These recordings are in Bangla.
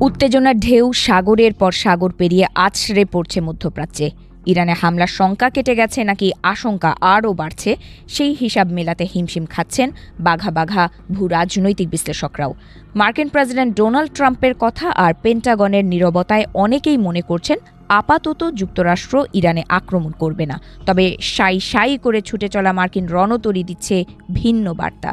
উত্তেজনার ঢেউ সাগরের পর সাগর পেরিয়ে আছড়ে পড়ছে মধ্যপ্রাচ্যে। ইরানে হামলার শঙ্কা কেটে গেছে নাকি আশঙ্কা আরও বাড়ছে, সেই হিসাব মেলাতে হিমশিম খাচ্ছেন বাঘা বাঘা ভূ রাজনৈতিক বিশ্লেষকরাও। মার্কিন প্রেসিডেন্ট ডোনাল্ড ট্রাম্পের কথা আর পেন্টাগনের নীরবতায় অনেকেই মনে করছেন আপাতত যুক্তরাষ্ট্র ইরানে আক্রমণ করবে না, তবে সাই সাই করে ছুটে চলা মার্কিন রণতরী দিচ্ছে ভিন্ন বার্তা।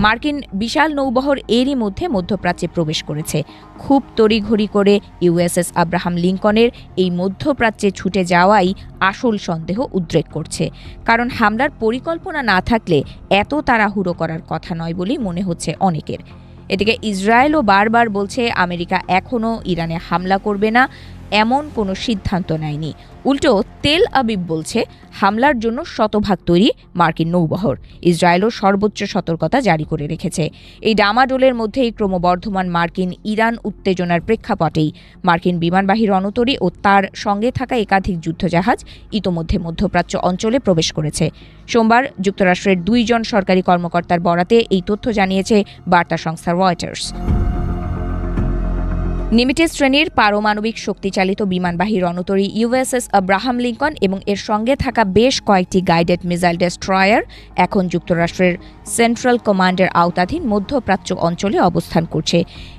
মার্কিন বিশাল নৌবহর এরই মধ্যে মধ্যপ্রাচ্যে প্রবেশ করেছে। খুব তড়িঘড়ি করে ইউএসএস আব্রাহাম লিঙ্কনের এই মধ্যপ্রাচ্যে ছুটে যাওয়াই আসল সন্দেহ উদ্রেক করছে, কারণ হামলার পরিকল্পনা না থাকলে এত তাড়াহুড়ো করার কথা নয় বলেই মনে হচ্ছে অনেকের। এদিকে ইসরায়েলও বারবার বলছে আমেরিকা এখনও ইরানে হামলা করবে না, এমন কোনো সিদ্ধান্ত নেয়নি। উল্টো তেল আবিব বলছে হামলার জন্য শতভাগ তৈরি মার্কিন নৌবহর। ইসরায়েলও সর্বোচ্চ সতর্কতা জারি করে রেখেছে। এই ডামাডোলের মধ্যেই ক্রমবর্ধমান মার্কিন ইরান উত্তেজনার প্রেক্ষাপটেই মার্কিন বিমানবাহী রণতরী ও তার সঙ্গে থাকা একাধিক যুদ্ধজাহাজ ইতোমধ্যে মধ্যপ্রাচ্য অঞ্চলে প্রবেশ করেছে। সোমবার যুক্তরাষ্ট্রের 2 জন সরকারি কর্মকর্তার বরাতে এই তথ্য জানিয়েছে বার্তা সংস্থা রয়টার্স। নিমিটেড শ্রেণীর পারমাণবিক শক্তিচালিত বিমানবাহী রণতরী ইউএসএস আব্রাহাম লিঙ্কন এবং এর সঙ্গে থাকা বেশ কয়েকটি গাইডেড মিসাইল ডেস্ট্রয়ার এখন যুক্তরাষ্ট্রের সেন্ট্রাল কমান্ডের আওতাধীন মধ্যপ্রাচ্য অঞ্চলে অবস্থান করছে।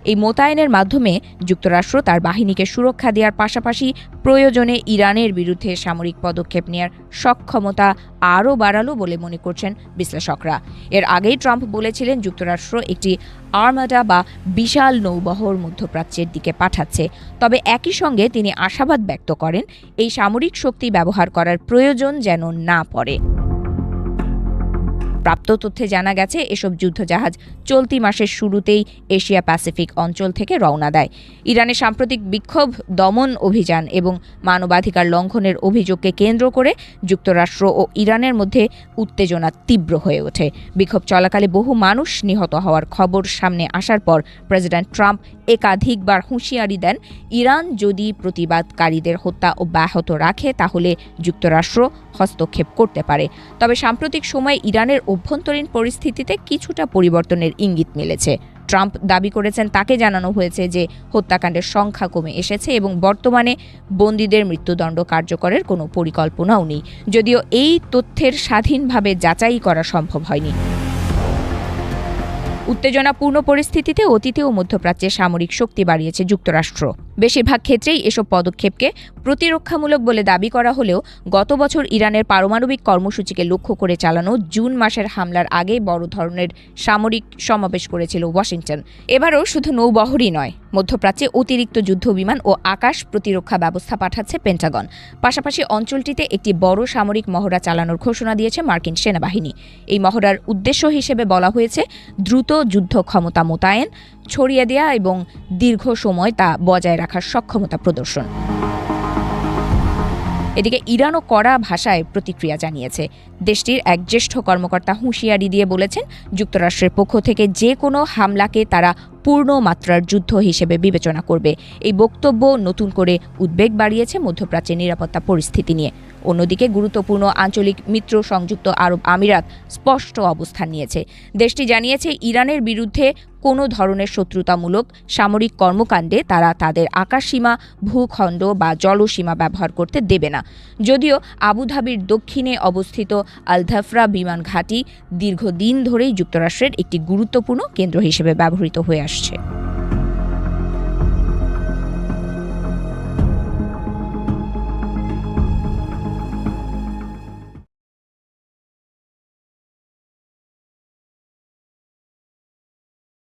এই মোতায়েনের মাধ্যমে যুক্তরাষ্ট্র তার বাহিনীকে সুরক্ষা দেওয়ার পাশাপাশি প্রয়োজনে ইরানের বিরুদ্ধে সামরিক পদক্ষেপ নেওয়ার সক্ষমতা আরও বাড়ালো বলে মনে করছেন বিশ্লেষকরা। এর আগেই ট্রাম্প বলেছিলেন যুক্তরাষ্ট্র একটি আর্মাডা বা বিশাল নৌবহর মধ্যপ্রাচ্যের দিকে পাঠাচ্ছে, তবে একই সঙ্গে তিনি আশাবাদ ব্যক্ত করেন এই সামরিক শক্তি ব্যবহার করার প্রয়োজন যেন না পড়ে। প্রাপ্ত তথ্যে জানা গেছে এসব যুদ্ধজাহাজ চলতি মাসের শুরুতেই এশিয়া প্যাসিফিক অঞ্চল থেকে রওনা দেয়। ইরানের সাম্প্রতিক বিক্ষোভ দমন অভিযান এবং মানবাধিকার লঙ্ঘনের অভিযোগকে কেন্দ্র করে যুক্তরাষ্ট্র ও ইরানের মধ্যে উত্তেজনা তীব্র হয়ে ওঠে। বিক্ষোভ চলাকালে বহু মানুষ নিহত হওয়ার খবর সামনে আসার পর প্রেসিডেন্ট ট্রাম্প একাধিকবার হুঁশিয়ারি দেন, ইরান যদি প্রতিবাদকারীদের হত্যা অব্যাহত রাখে তাহলে যুক্তরাষ্ট্র হস্তক্ষেপ করতে পারে। তবে সাম্প্রতিক সময়ে ইরানের অভ্যন্তরীণ পরিস্থিতিতে কিছুটা পরিবর্তনের ইঙ্গিত মিলেছে। ট্রাম্প দাবি করেছেন তাকে জানানো হয়েছে যে হত্যাকাণ্ডের সংখ্যা কমে এসেছে এবং বর্তমানে বন্দীদের মৃত্যুদণ্ড কার্যকরের কোনো পরিকল্পনাও নেই, যদিও এই তথ্যের স্বাধীনভাবে যাচাই করা সম্ভব হয়নি। উত্তেজনাপূর্ণ পরিস্থিতিতে অতীতেও মধ্যপ্রাচ্যে সামরিক শক্তি বাড়িয়েছে যুক্তরাষ্ট্র। বেশিরভাগ ক্ষেত্রেই এসব পদক্ষেপকে প্রতিরক্ষামূলক বলে দাবি করা হলেও গত বছর ইরানের পারমাণবিক কর্মসূচিকে লক্ষ্য করে চালানো জুন মাসের হামলার আগে বড় ধরনের সামরিক সমাবেশ করেছিল ওয়াশিংটন। এবারও শুধু নৌবহরই নয়, মধ্যপ্রাচ্যে অতিরিক্ত যুদ্ধবিমান ও আকাশ প্রতিরক্ষা ব্যবস্থা পাঠাচ্ছে পেন্টাগন। পাশাপাশি অঞ্চলটিতে একটি বড় সামরিক মহড়া চালানোর ঘোষণা দিয়েছে মার্কিন সেনাবাহিনী। এই মহড়ার উদ্দেশ্য হিসেবে বলা হয়েছে দ্রুত যুদ্ধ ক্ষমতা মোতায়েন, ছড়িয়ে দেওয়া এবং দীর্ঘ সময় তা বজায় রাখার সক্ষমতা প্রদর্শন। এদিকে ইরানও কড়া ভাষায় প্রতিক্রিয়া জানিয়েছে। দেশটির এক জ্যেষ্ঠ কর্মকর্তা হুঁশিয়ারি দিয়ে বলেছেন যুক্তরাষ্ট্রের পক্ষ থেকে যে কোনো হামলাকে তারা পূর্ণ মাত্রার যুদ্ধ হিসেবে বিবেচনা করবে। এই বক্তব্য নতুন করে উদ্বেগ বাড়িয়েছে মধ্যপ্রাচ্যের নিরাপত্তা পরিস্থিতি নিয়ে। অন্যদিকে গুরুত্বপূর্ণ আঞ্চলিক মিত্র সংযুক্ত আরব আমিরাত স্পষ্ট অবস্থান নিয়েছে। দেশটি জানিয়েছে ইরানের বিরুদ্ধে কোনো ধরনের শত্রুতামূলক সামরিক কর্মকাণ্ডে তারা তাদের আকাশসীমা, ভূখণ্ড বা জলসীমা ব্যবহার করতে দেবে না। যদিও আবুধাবির দক্ষিণে অবস্থিত আল ধাফরা বিমান ঘাঁটি দীর্ঘদিন ধরেই যুক্তরাষ্ট্রের একটি গুরুত্বপূর্ণ কেন্দ্র হিসেবে ব্যবহৃত হয়ে আসছে।